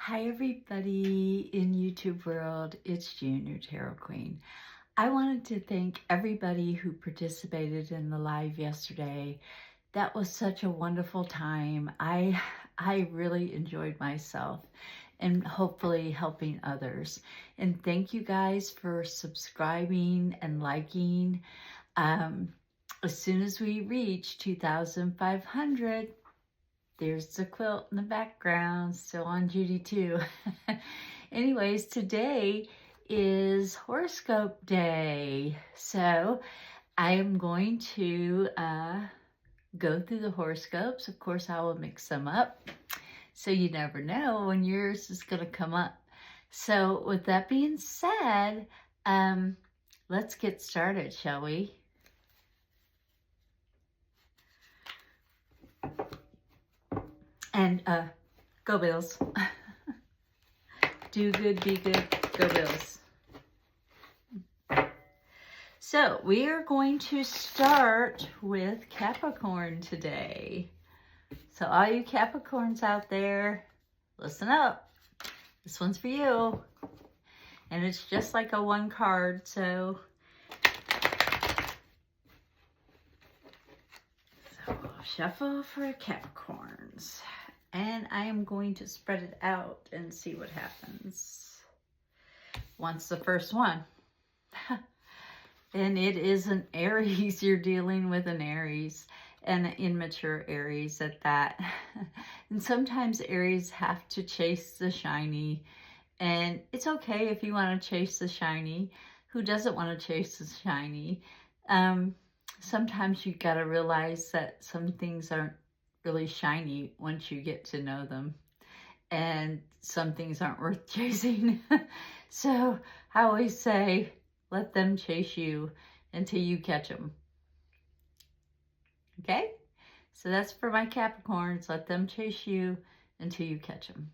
Hi everybody in YouTube world, it's Junior Tarot Queen. I wanted to thank everybody who participated in the live yesterday. That was such a wonderful time. I really enjoyed myself and hopefully helping others. And thank you guys for subscribing and liking. As soon as we reach 2,500, there's the quilt in the background, still on Judy too. Anyways, today is horoscope day. So I am going to go through the horoscopes. Of course, I will mix them up. So you never know when yours is going to come up. So with that being said, let's get started, shall we? And go Bills. Do good, be good, go Bills. So we are going to start with Capricorn today. So all you Capricorns out there, listen up. This one's for you. And it's just like a one card, so shuffle for Capricorns. And I am going to spread it out and see what happens. Once the first one. And it is an Aries. You're dealing with an Aries. And an immature Aries at that. And sometimes Aries have to chase the shiny. And it's okay if you want to chase the shiny. Who doesn't want to chase the shiny? Sometimes you got to realize that some things aren't really shiny once you get to know them. And some things aren't worth chasing. So I always say, let them chase you until you catch them. Okay? So that's for my Capricorns. Let them chase you until you catch them.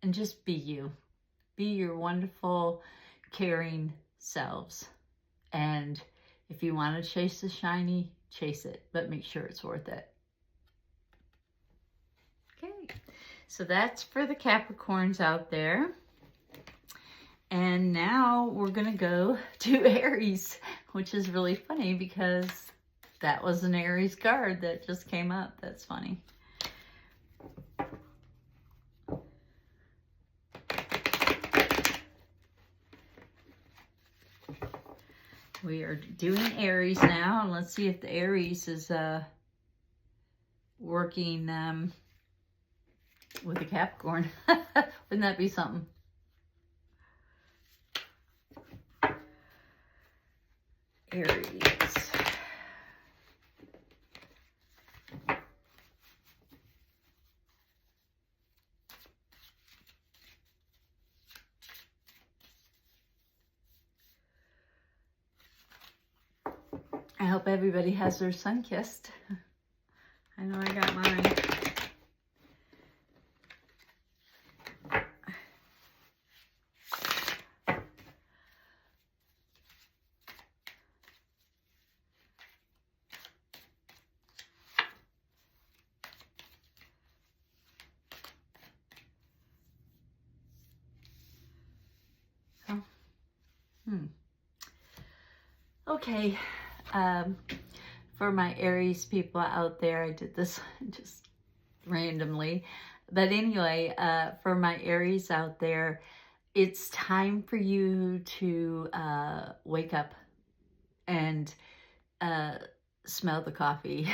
And just be you. Be your wonderful, caring selves. And if you want to chase the shiny, chase it. But make sure it's worth it. Okay. So that's for the Capricorns out there. And now we're going to go to Aries, which is really funny because that was an Aries card that just came up. That's funny. We are doing Aries now, and let's see if the Aries is working with the Capricorn. Wouldn't that be something? Aries. I hope everybody has their sun kissed. I know I got mine. Okay, for my Aries people out there, I did this just randomly. But anyway, for my Aries out there, it's time for you to wake up and smell the coffee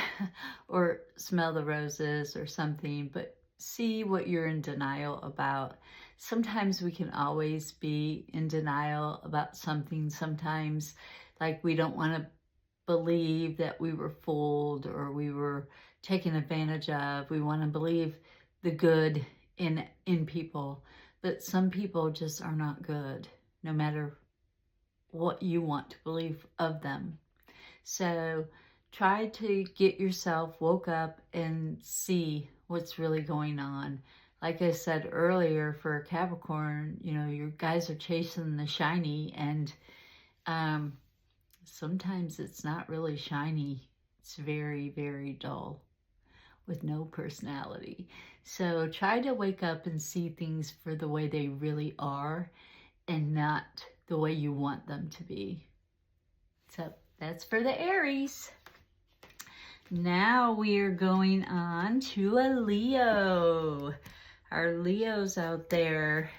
or smell the roses or something, but see what you're in denial about. Sometimes we can always be in denial about something. Sometimes, like, we don't want to believe that we were fooled or we were taken advantage of. We want to believe the good in people, but some people just are not good, no matter what you want to believe of them. So try to get yourself woke up and see what's really going on. Like I said earlier, for Capricorn, you know, your guys are chasing the shiny, and sometimes it's not really shiny. It's very, very dull with no personality. So try to wake up and see things for the way they really are and not the way you want them to be. So that's for the Aries. Now we are going on to a Leo. Our Leos out there.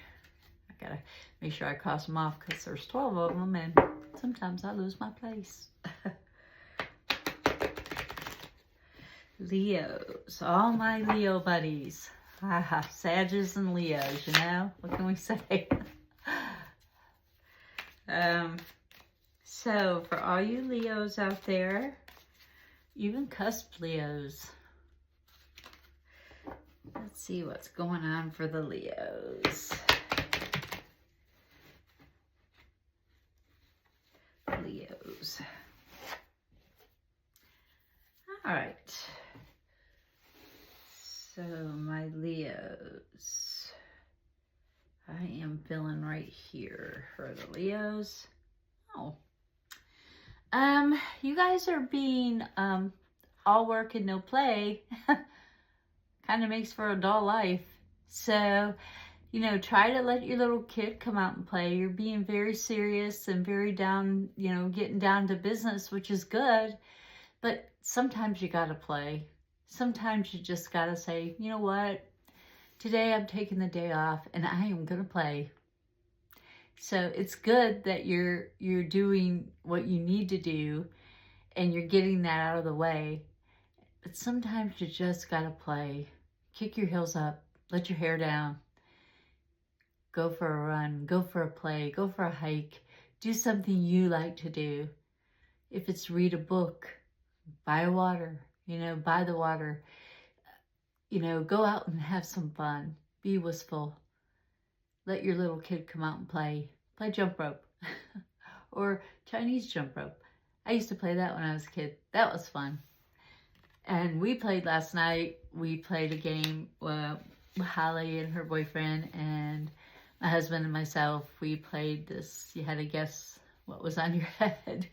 I gotta make sure I cross them off because there's 12 of them and sometimes I lose my place. Leos, all my Leo buddies. Sagittarius and Leos, you know? What can we say? So for all you Leos out there, even cusp Leos, let's see what's going on for the Leos. Leos. All right. So my Leos, I am feeling right here for the Leos. Oh. You guys are being all work and no play. Kind of makes for a dull life. So, you know, try to let your little kid come out and play. You're being very serious and very down, you know, getting down to business, which is good. But sometimes you gotta play. Sometimes you just gotta say, you know what? Today I'm taking the day off and I am gonna play. So it's good that you're doing what you need to do and you're getting that out of the way. But sometimes you just gotta play. Kick your heels up, let your hair down. Go for a run, go for a play, go for a hike. Do something you like to do. If it's read a book, buy water, you know, buy the water. You know, go out and have some fun. Be wistful. Let your little kid come out and play. Play jump rope or Chinese jump rope. I used to play that when I was a kid. That was fun. And we played last night. We played a game with Holly and her boyfriend and my husband and myself. We played this. You had to guess what was on your head.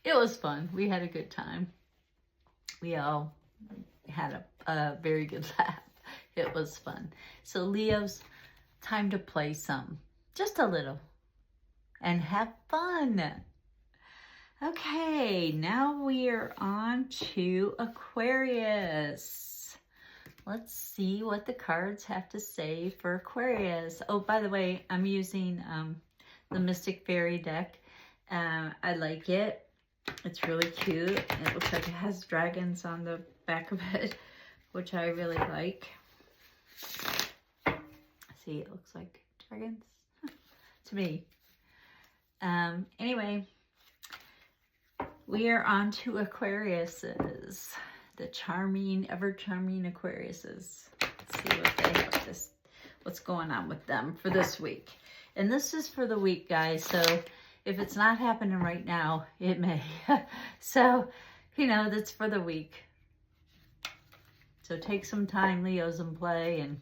It was fun. We had a good time. We all had a very good laugh. It was fun. So Leo's, time to play some. Just a little. And have fun. Okay, now we are on to Aquarius. Let's see what the cards have to say for Aquarius. Oh, by the way, I'm using the Mystic Fairy deck. I like it. It's really cute. It looks like it has dragons on the back of it, which I really like. See, it looks like dragons to me. Anyway, we are on to Aquariuses, the charming, ever charming Aquariuses. Let's see what they have this, what's going on with them for this week. And this is for the week, guys. So if it's not happening right now, it may. So, you know, that's for the week. So take some time, Leos, and play. And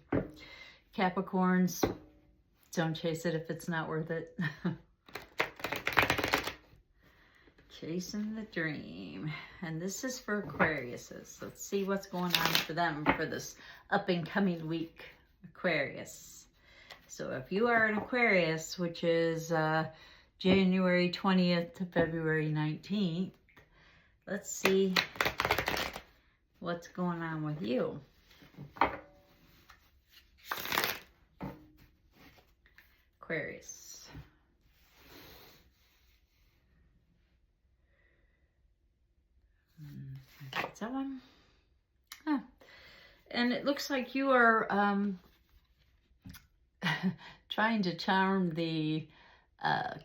Capricorns, don't chase it if it's not worth it. Chasing the dream. And this is for Aquariuses. Let's see what's going on for them for this up and coming week, Aquarius. So if you are an Aquarius, which is January 20th to February 19th, let's see what's going on with you. Aquarius. That's that one. Huh. And it looks like you are trying to charm the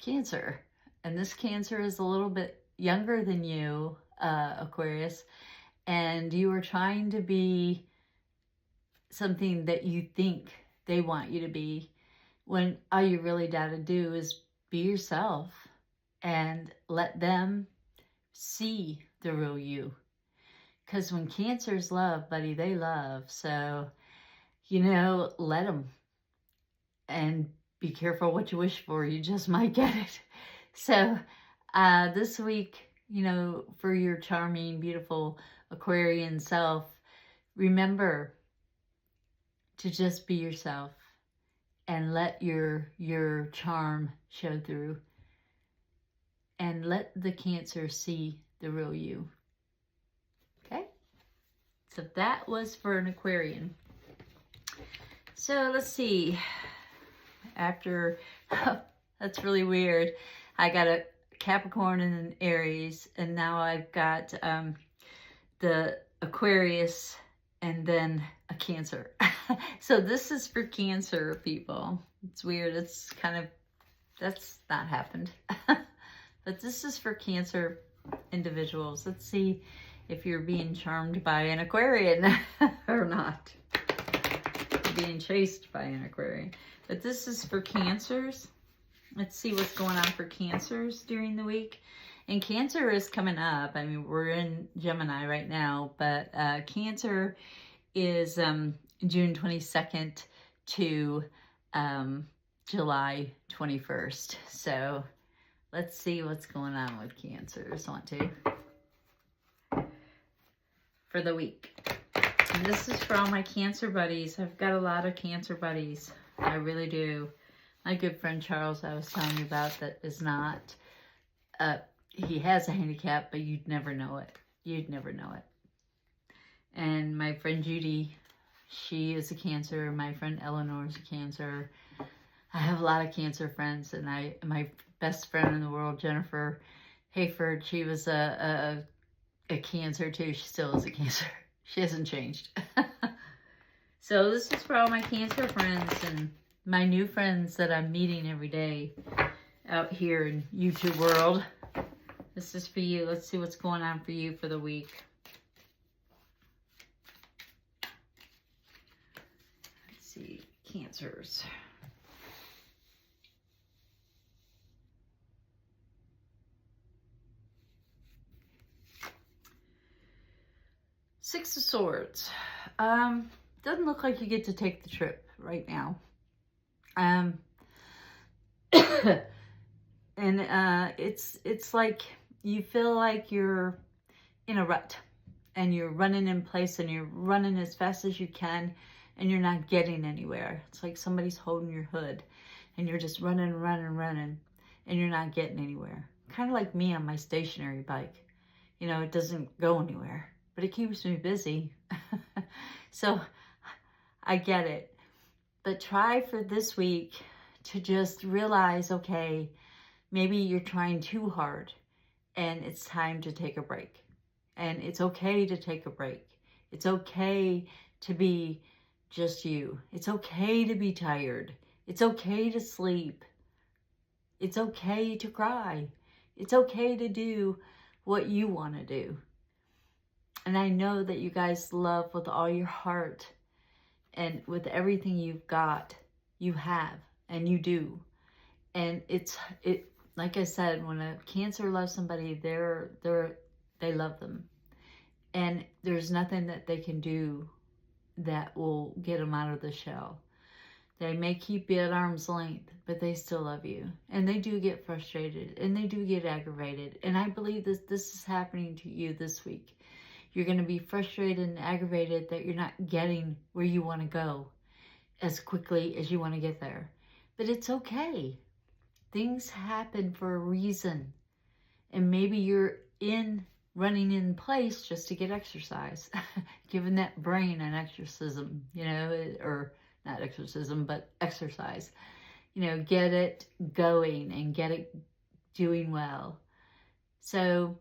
Cancer. And this Cancer is a little bit younger than you, Aquarius. And you are trying to be something that you think they want you to be, when all you really gotta do is be yourself and let them see the real you. Because when Cancers love, buddy, they love. So, you know, let them. And be careful what you wish for. You just might get it. So, this week, you know, for your charming, beautiful Aquarian self, remember, to just be yourself and let your charm show through, and let the Cancer see the real you. Okay? So that was for an Aquarian. So let's see. After, that's really weird. I got a Capricorn and an Aries, and now I've got the Aquarius and then a Cancer. So this is for Cancer people. It's weird. It's kind of, that's not happened. But this is for Cancer individuals. Let's see if you're being charmed by an Aquarian or not. You're being chased by an Aquarian. But this is for Cancers. Let's see what's going on for Cancers during the week. And Cancer is coming up. I mean, we're in Gemini right now, but Cancer is June 22nd to July 21st. So let's see what's going on with Cancers. Want to for the week. And this is for all my Cancer buddies. I've got a lot of Cancer buddies. I really do. My good friend Charles, I was telling you about, that is not, he has a handicap, but you'd never know it. You'd never know it. And my friend Judy, she is a Cancer. My friend Eleanor is a Cancer. I have a lot of Cancer friends, and my best friend in the world, Jennifer Hayford, she was a Cancer too. She still is a Cancer. She hasn't changed. So this is for all my Cancer friends and my new friends that I'm meeting every day out here in YouTube world. This is for you. Let's see what's going on for you for the week. Let's see, Cancers. Six of Swords. Doesn't look like you get to take the trip right now. And it's like you feel like you're in a rut and you're running in place and you're running as fast as you can and you're not getting anywhere. It's like somebody's holding your hood and you're just running and you're not getting anywhere. Kind of like me on my stationary bike. You know, it doesn't go anywhere, but it keeps me busy. So I get it. But try for this week to just realize, okay, maybe you're trying too hard and it's time to take a break. And it's okay to take a break. It's okay to be just you. It's okay to be tired. It's okay to sleep. It's okay to cry. It's okay to do what you want to do. And I know that you guys love with all your heart and with everything you've got, you have, and you do. And it like I said, when a Cancer loves somebody, they love them. And there's nothing that they can do that will get them out of the shell. They may keep you at arm's length, but they still love you. And they do get frustrated, and they do get aggravated. And I believe this is happening to you this week. You're going to be frustrated and aggravated that you're not getting where you want to go as quickly as you want to get there. But it's okay. Things happen for a reason. And maybe you're running in place just to get exercise. Giving that brain an exorcism, you know, or not exorcism, but exercise. You know, get it going and get it doing well. So,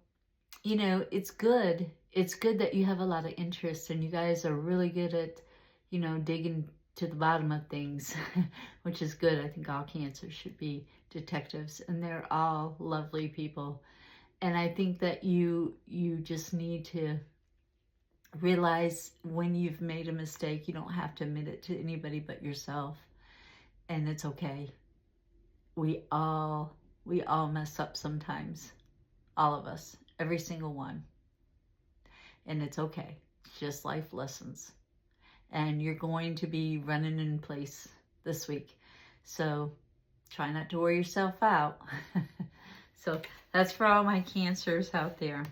you know, it's good. It's good that you have a lot of interest and you guys are really good at, you know, digging to the bottom of things, which is good. I think all Cancers should be detectives, and they're all lovely people. And I think that you just need to realize when you've made a mistake, you don't have to admit it to anybody but yourself. And it's okay. We all mess up sometimes. All of us, every single one. And it's okay. It's just life lessons. And you're going to be running in place this week. So try not to wear yourself out. So that's for all my Cancers out there.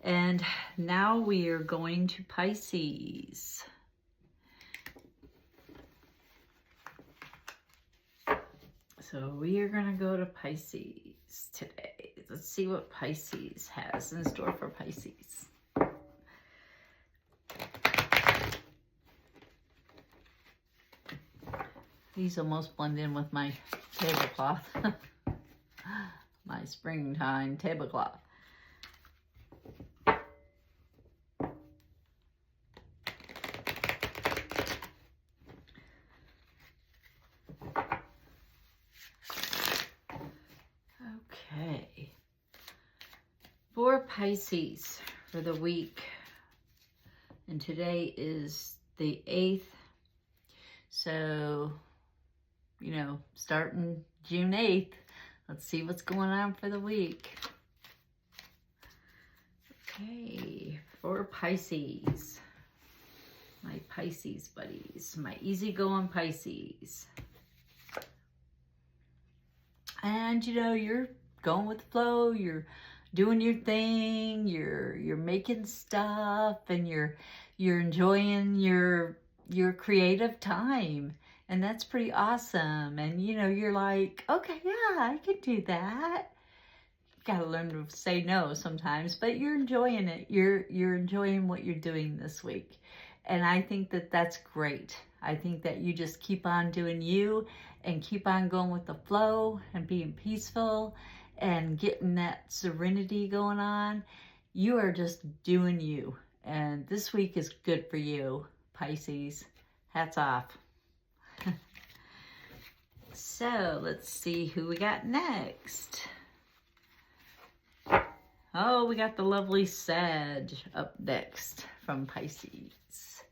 And now we are going to Pisces. So we are going to go to Pisces today. Let's see what Pisces has in store for Pisces. These almost blend in with my tablecloth. My springtime tablecloth. Okay. For Pisces for the week. And today is the 8th. So, you know, starting June 8th, let's see what's going on for the week. Okay, for Pisces, my Pisces buddies, my easygoing Pisces. And, you know, you're going with the flow, you're doing your thing, you're making stuff, and you're enjoying your creative time. And that's pretty awesome. And, you know, you're like, okay, yeah, I can do that. You got to learn to say no sometimes, but you're enjoying it. You're enjoying what you're doing this week. And I think that that's great. I think that you just keep on doing you and keep on going with the flow and being peaceful and getting that serenity going on. You are just doing you. And this week is good for you, Pisces. Hats off. So let's see who we got next. Oh, we got the lovely Sag up next from Pisces.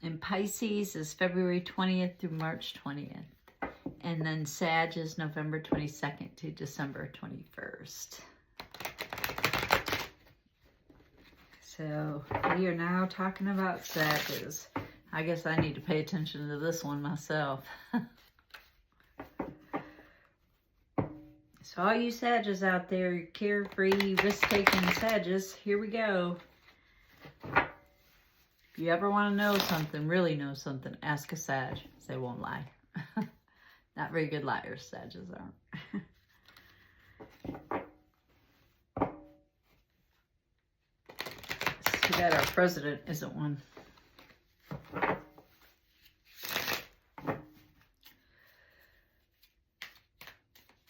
And Pisces is February 20th through March 20th. And then Sag is November 22nd to December 21st. So we are now talking about Sages. I guess I need to pay attention to this one myself. So all you Sages out there, carefree, risk-taking Sages, here we go. If you ever want to know something, really know something, ask a Sag. They won't lie. Not very good liars, Sages aren't. It's too bad our president isn't one.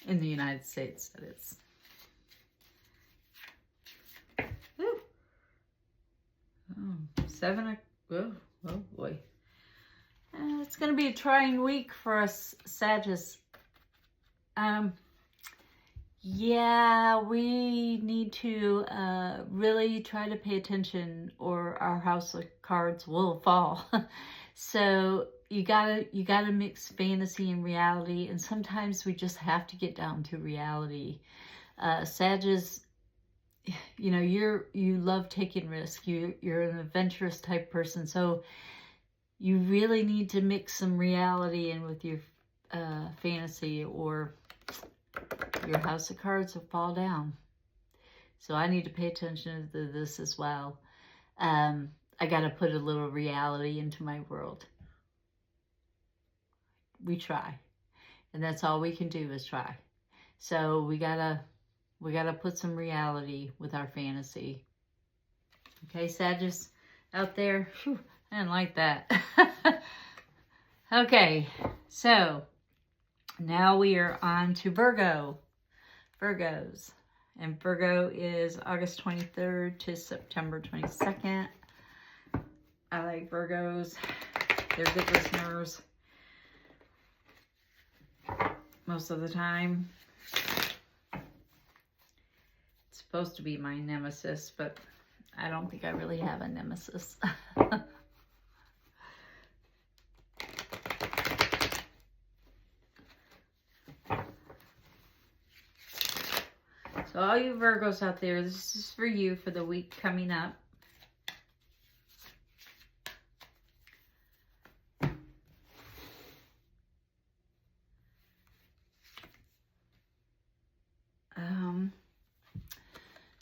In the United States, that is. Woo. Oh, 7. Oh boy. It's going to be a trying week for us, Sagittarius. Yeah, we need to really try to pay attention, or our house of cards will fall. So you gotta mix fantasy and reality, and sometimes we just have to get down to reality. Sagittarius, you know, you love taking risks. You're an adventurous type person, so you really need to mix some reality in with your fantasy, or your house of cards will fall down. So I need to pay attention to this as well. I got to put a little reality into my world. We try, and that's all we can do is try. So we gotta put some reality with our fantasy. Okay, Sagittarius out there. Whew, I didn't like that. Okay, so now we are on to Virgos. And Virgo is August 23rd to September 22nd. I like Virgos. They're good listeners most of the time. It's supposed to be my nemesis, but I don't think I really have a nemesis. So all you Virgos out there, this is for you for the week coming up.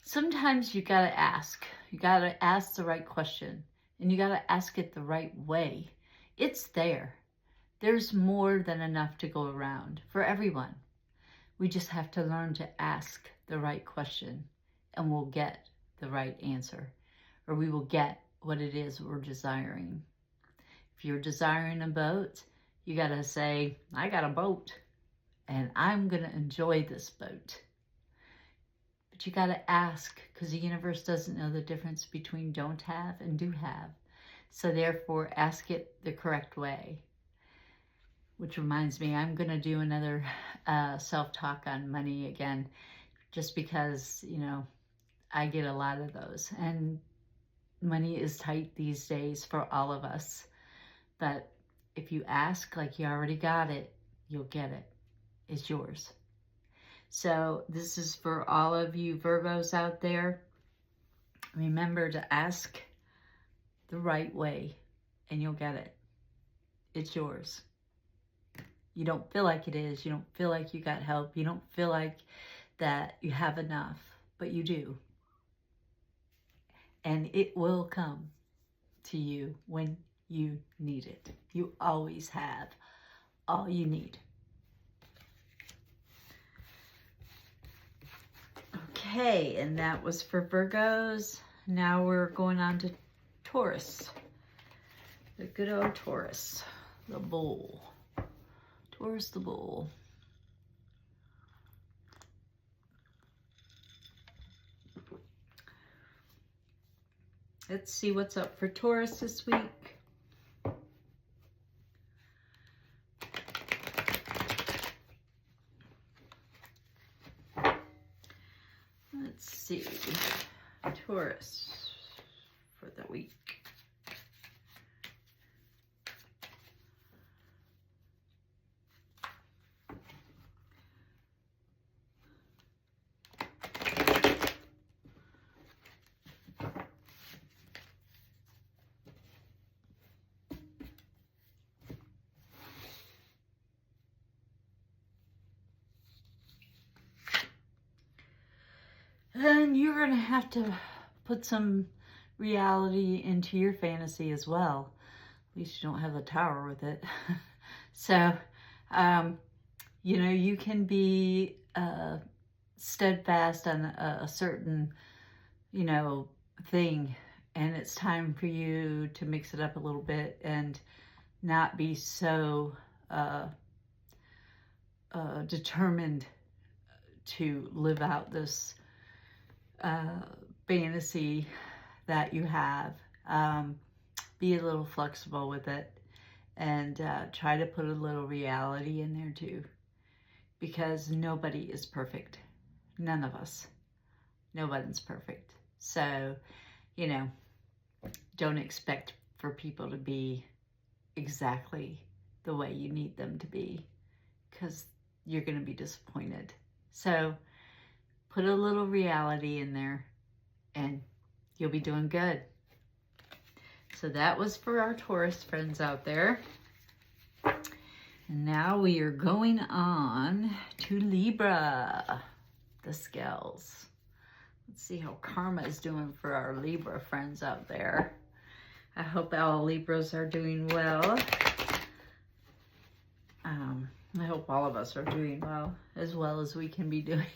Sometimes you gotta ask. You gotta ask the right question, and you gotta ask it the right way. It's there. There's more than enough to go around for everyone. We just have to learn to ask the right question, and we'll get the right answer, or we will get what it is we're desiring. If you're desiring a boat, you got to say, I got a boat and I'm going to enjoy this boat. But you got to ask, because the universe doesn't know the difference between don't have and do have. So therefore, ask it the correct way. Which reminds me, I'm going to do another self-talk on money again, just because, you know, I get a lot of those. And money is tight these days for all of us. But if you ask like you already got it, you'll get it. It's yours. So this is for all of you Virgos out there. Remember to ask the right way and you'll get it. It's yours. You don't feel like it is. You don't feel like you got help. You don't feel like that you have enough, but you do. And it will come to you when you need it. You always have all you need. Okay, and that was for Virgos. Now we're going on to Taurus. The good old Taurus, the bull. Taurus the bull. Let's see what's up for Taurus this week. Let's see. Taurus for the week. And you're going to have to put some reality into your fantasy as well. At least you don't have the tower with it. So, you know, you can be steadfast on a certain, you know, thing. And it's time for you to mix it up a little bit and not be so determined to live out this fantasy that you have. Be a little flexible with it and try to put a little reality in there too, because nobody is perfect. None of us. Nobody's perfect. So, you know, don't expect for people to be exactly the way you need them to be, because you're going to be disappointed. So put a little reality in there and you'll be doing good. So that was for our Taurus friends out there. And now we are going on to Libra, the scales. Let's see how karma is doing for our Libra friends out there. I hope all Libras are doing well. I hope all of us are doing well as we can be doing.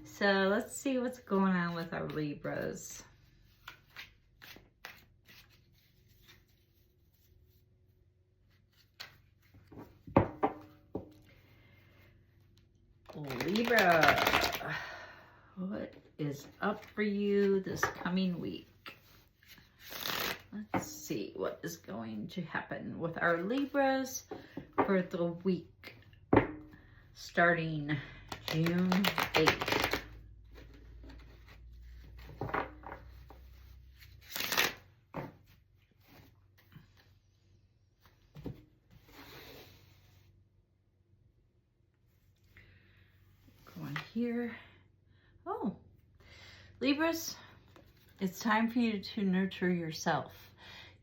So let's see what's going on with our Libras. Libra, what is up for you this coming week? Let's see what is going to happen with our Libras for the week starting June 8th. Here. Oh, Libras, it's time for you to nurture yourself.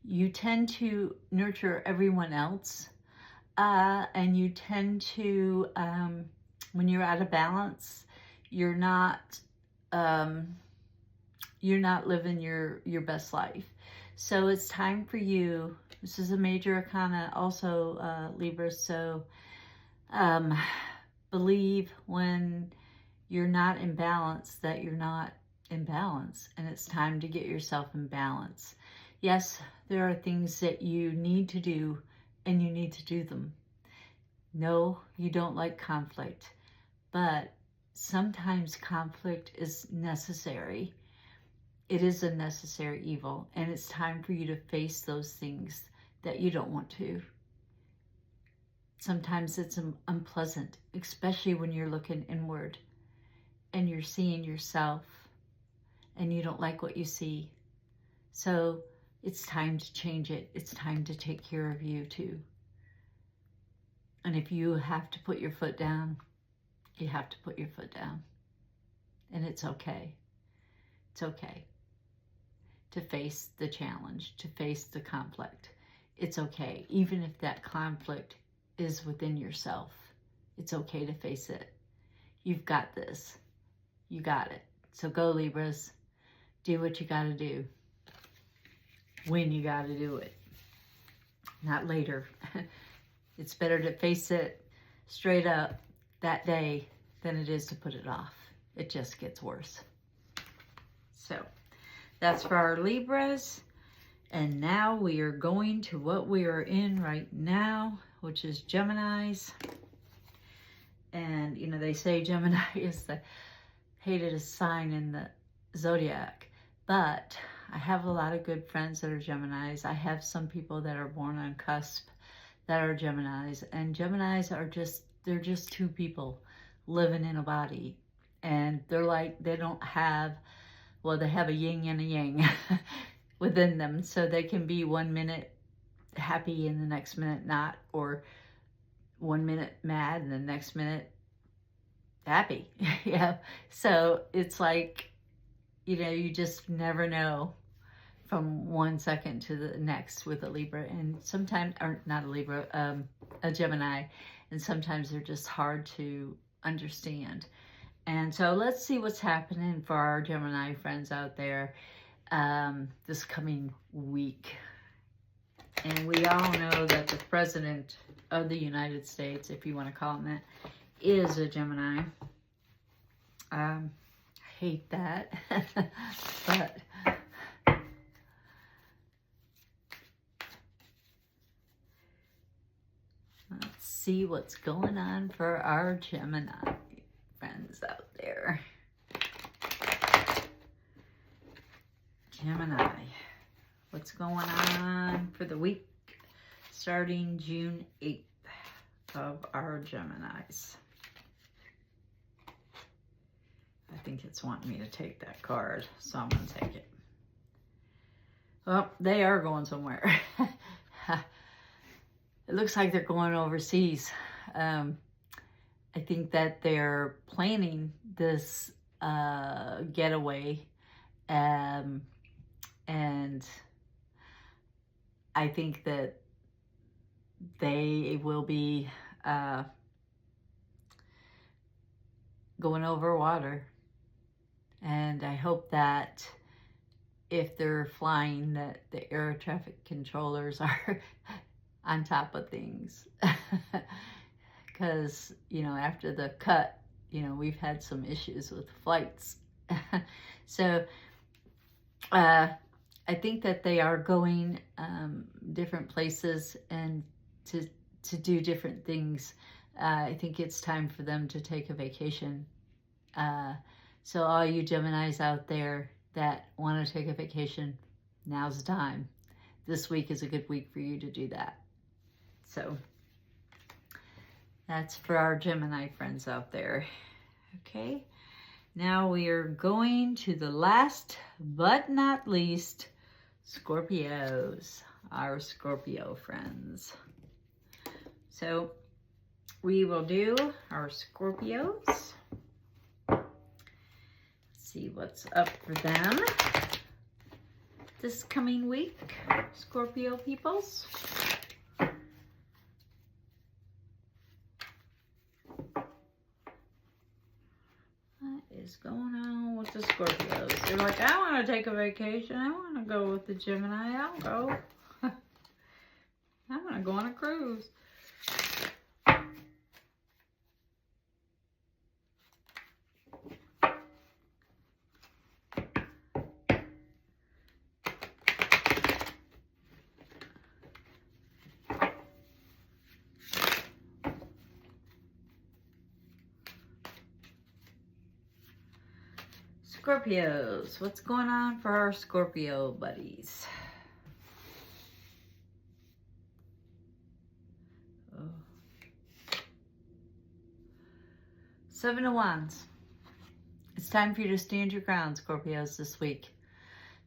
You tend to nurture everyone else, and you tend to, when you're out of balance, you're not living your best life. So it's time for you This is a major arcana also, Libra. So believe when you're not in balance that you're not in balance, and it's time to get yourself in balance. Yes, there are things that you need to do, and you need to do them. No, you don't like conflict, but sometimes conflict is necessary. It is a necessary evil, and it's time for you to face those things that you don't want to. Sometimes it's unpleasant, especially when you're looking inward and you're seeing yourself and you don't like what you see. So it's time to change it. It's time to take care of you too. And if you have to put your foot down, you have to put your foot down. And it's okay. It's okay to face the challenge, to face the conflict. It's okay. Even if that conflict is within yourself, it's okay to face it. You've got this. You got it. So go, Libras. Do what you got to do when you got to do it, not later. It's better to face it straight up that day than it is to put it off. It just gets worse. So that's for our Libras. And now we are going to what we are in right now, which is Geminis. And, you know, they say Gemini is the hated sign in the zodiac. But I have a lot of good friends that are Geminis. I have some people that are born on cusp that are Geminis. And Geminis are they're just two people living in a body. And they're like, they don't have, well, they have a yin and a yang within them. So they can be 1 minute happy and the next minute not, or 1 minute mad and the next minute happy. Yeah. So it's like, you know, you just never know from 1 second to the next with a Libra. And sometimes, or not a Libra, a Gemini. And sometimes they're just hard to understand. And so let's see what's happening for our Gemini friends out there this coming week. And we all know that the President of the United States, if you want to call him that, is a Gemini. I hate that. But let's see what's going on for our Gemini friends out there. Gemini, what's going on for the week starting June 8th of our Geminis? I think it's wanting me to take that card, so I'm going to take it. Well, they are going somewhere. It looks like they're going overseas. I think that they're planning this getaway, and I think that they will be going over water. And I hope that if they're flying, that the air traffic controllers are on top of things. Because, you know, after the cut, you know, we've had some issues with flights. So I think that they are going different places and to do different things. I think it's time for them to take a vacation. So all you Geminis out there that want to take a vacation, now's the time. This week is a good week for you to do that. So that's for our Gemini friends out there. Okay, now we are going to the last but not least, Scorpios, our Scorpio friends. So we will do our Scorpios. See what's up for them this coming week, Scorpio peoples. What is going on with the Scorpios? They're like, I want to take a vacation. I want to go with the Gemini. I'll go. go on a cruise. Scorpios, what's going on for our Scorpio buddies? Oh. 7 of Wands. It's time for you to stand your ground, Scorpios, this week.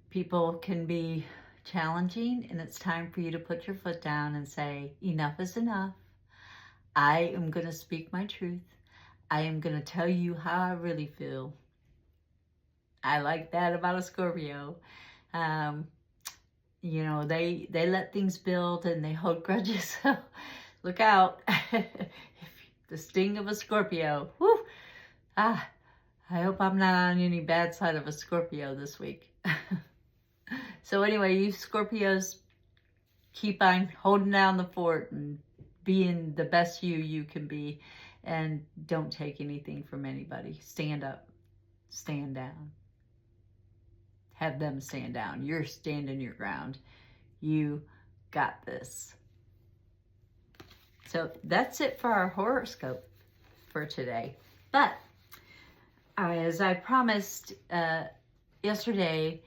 People can be challenging, and it's time for you to put your foot down and say, enough is enough. I am going to speak my truth. I am going to tell you how I really feel. I like that about a Scorpio. You know, they let things build and they hold grudges. So look out. The sting of a Scorpio. Woo! I hope I'm not on any bad side of a Scorpio this week. So anyway, you Scorpios, keep on holding down the fort and being the best you can be. And don't take anything from anybody. Stand up. Stand down. Have them stand down. You're standing your ground. You got this. So that's it for our horoscope for today. But as I promised yesterday,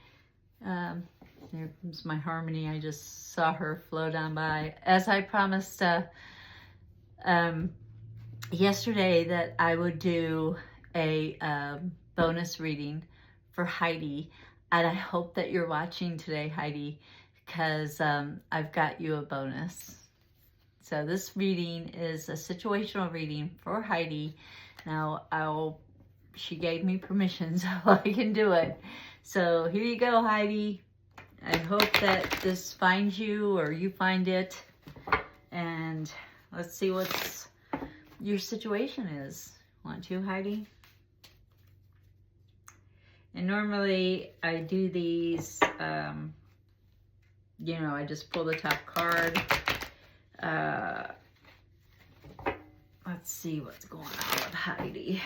there comes my harmony. I just saw her float on by. As I promised yesterday that I would do a bonus reading for Heidi. And I hope that you're watching today, Heidi, because I've got you a bonus. So this reading is a situational reading for Heidi. Now, she gave me permission, so I can do it. So here you go, Heidi. I hope that this finds you or you find it. And let's see what your situation is. Want to, Heidi? And normally I do these, you know, I just pull the top card. Let's see what's going on with Heidi.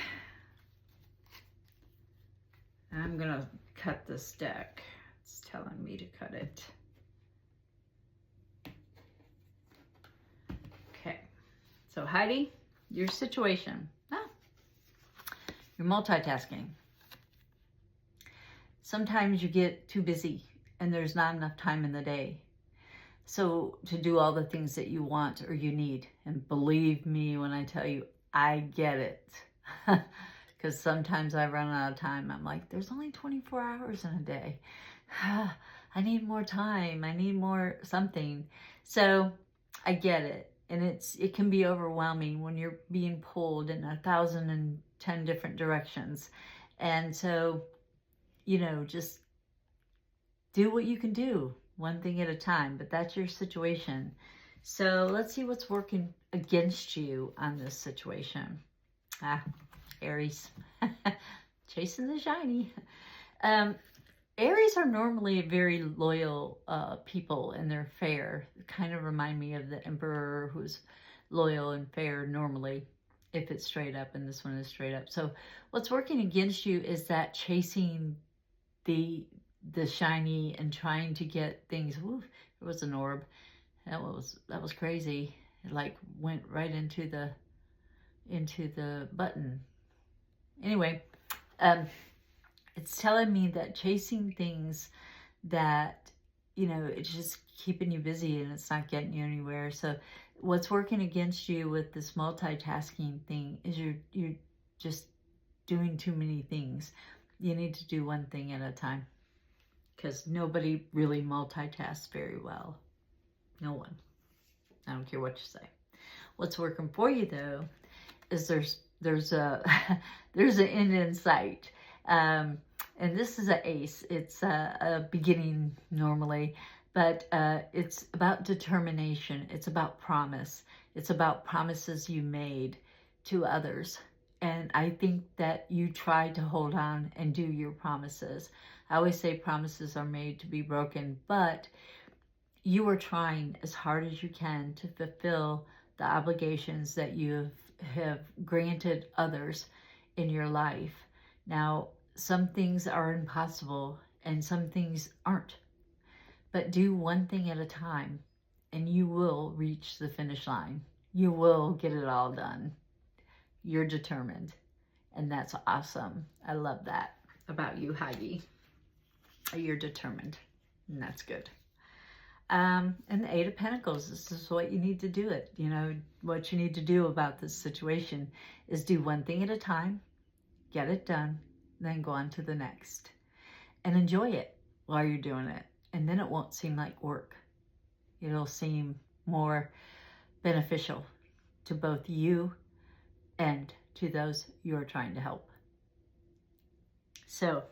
I'm going to cut this deck. It's telling me to cut it. Okay. So Heidi, your situation. You're multitasking. Sometimes you get too busy and there's not enough time in the day. So to do all the things that you want or you need. And believe me when I tell you, I get it. Because sometimes I run out of time. I'm like, there's only 24 hours in a day. I need more time. I need more something. So I get it. And it can be overwhelming when you're being pulled in 1,010 different directions. And so, you know, just do what you can do, one thing at a time, but that's your situation. So let's see what's working against you on this situation. Aries, chasing the shiny. Aries are normally very loyal people, and they're fair. They kind of remind me of the Emperor, who's loyal and fair normally, if it's straight up, and this one is straight up. So what's working against you is that chasing the shiny and trying to get things. Woo, there was an orb. That was crazy. It like went right into the button. Anyway, it's telling me that chasing things that, you know, it's just keeping you busy and it's not getting you anywhere. So what's working against you with this multitasking thing is you're just doing too many things. You need to do one thing at a time, because nobody really multitasks very well. No one. I don't care what you say. What's working for you though is there's a there's an end in sight. And this is an ace. It's a beginning normally, but it's about determination. It's about promise. It's about promises you made to others. And I think that you try to hold on and do your promises. I always say promises are made to be broken, but you are trying as hard as you can to fulfill the obligations that you have granted others in your life. Now, some things are impossible and some things aren't, but do one thing at a time and you will reach the finish line. You will get it all done. You're determined, and that's awesome. I love that about you, Heidi. You're determined, and that's good. And the Eight of Pentacles, this is what you need to do it. You know, what you need to do about this situation is do one thing at a time, get it done, then go on to the next. And enjoy it while you're doing it. And then it won't seem like work. It'll seem more beneficial to both you and to those you're trying to help. So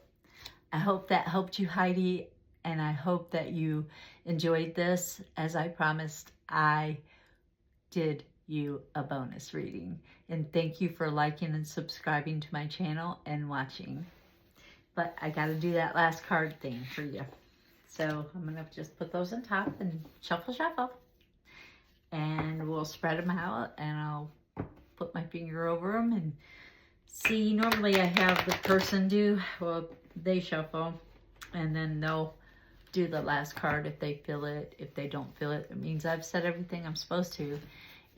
I hope that helped you, Heidi, and I hope that you enjoyed this. As I promised, I did you a bonus reading. And thank you for liking and subscribing to my channel and watching. But I got to do that last card thing for you. So I'm going to just put those on top and shuffle, shuffle. And we'll spread them out, and I'll put my finger over them and see. Normally I have the person do, well, they shuffle, and then they'll do the last card if they feel it. If they don't feel it, it means I've said everything I'm supposed to.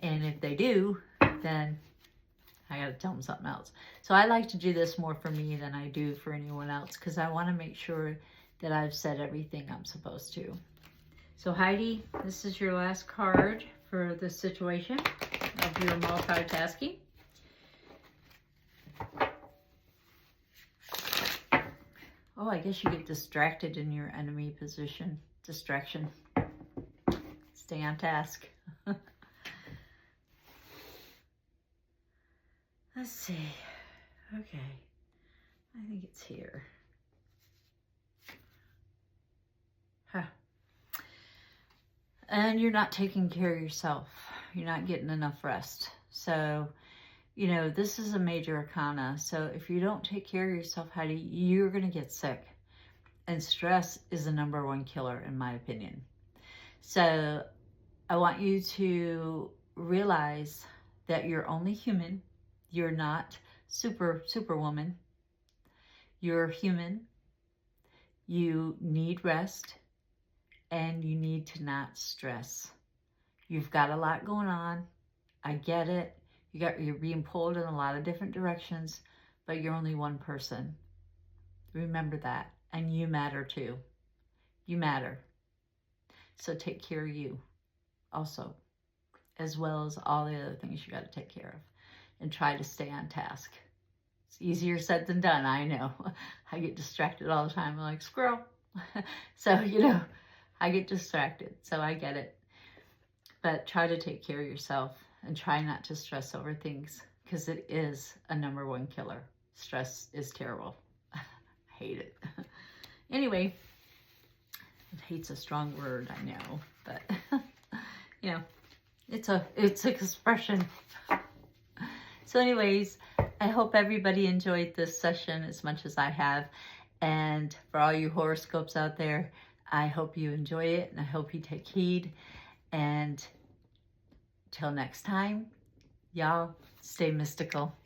And if they do, then I gotta tell them something else. So I like to do this more for me than I do for anyone else, because I want to make sure that I've said everything I'm supposed to. So Heidi, this is your last card for the situation of your multitasking. Oh, I guess you get distracted in your enemy position. Distraction. Stay on task. Let's see. Okay. I think it's here. Huh. And you're not taking care of yourself. You're not getting enough rest. So, you know, this is a major arcana. So if you don't take care of yourself, Heidi, you're going to get sick. And stress is the *1 killer, in my opinion. So I want you to realize that you're only human. You're not superwoman. You're human. You need rest. And you need to not stress. You've got a lot going on. I get it. You're being pulled in a lot of different directions, but you're only one person. Remember that. And you matter too. You matter. So take care of you also, as well as all the other things you got to take care of. And try to stay on task. It's easier said than done, I know. I get distracted all the time. I'm like, squirrel. So, you know, I get distracted. So I get it. But try to take care of yourself. And try not to stress over things, because it is a *1 killer. Stress is terrible. I hate it. Anyway, hate's a strong word, I know, but you know, it's an expression. So anyways, I hope everybody enjoyed this session as much as I have. And for all you horoscopes out there, I hope you enjoy it, and I hope you take heed. And till next time, y'all, stay mystical.